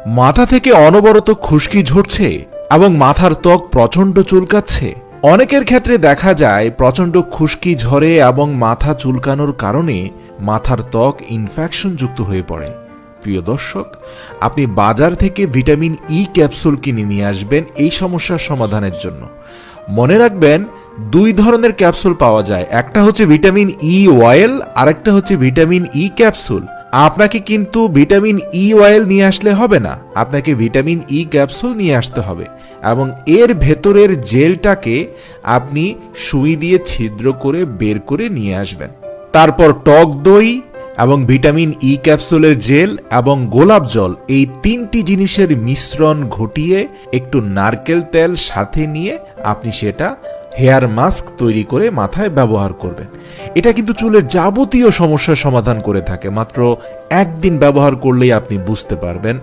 মাথা থেকে অনবরত খুশকি ঝরছে এবং মাথার ত্বক প্রচণ্ড চুলকাচ্ছে। অনেকের ক্ষেত্রে দেখা যায় প্রচণ্ড খুশকি ঝরে এবং মাথা চুলকানোর কারণে মাথার ত্বক ইনফেকশনযুক্ত হয়ে পড়ে। প্রিয় দর্শক, আপনি বাজার থেকে ভিটামিন ই ক্যাপসুল কিনে নিয়ে আসবেন এই সমস্যার সমাধানের জন্য। মনে রাখবেন, দুই ধরনের ক্যাপসুল পাওয়া যায়, একটা হচ্ছে ভিটামিন ই অয়েল আর একটা হচ্ছে ভিটামিন ই ক্যাপসুল। আপনাকে কিন্তু ভিটামিন ই অয়েল নিয়ে আসলে হবে না, আপনাকে ভিটামিন ই ক্যাপসুল নিয়ে আসতে হবে এবং এর ভেতরের জেলটাকে আপনি সুই দিয়ে ছিদ্র করে বের করে নিয়ে আসবেন। তারপর টক দই এবং ভিটামিন ই ক্যাপসুলের জেল এবং গোলাপ জল, এই তিনটি জিনিসের মিশ্রণ ঘটিয়ে একটু নারকেল তেল সাথে নিয়ে আপনি সেটা হেয়ার মাস্ক তৈরি করে মাথায় ব্যবহার করবেন। এটা কিন্তু চুলের যাবতীয় সমস্যার সমাধান করে থাকে। মাত্র একদিন ব্যবহার করলেই আপনি বুঝতে পারবেন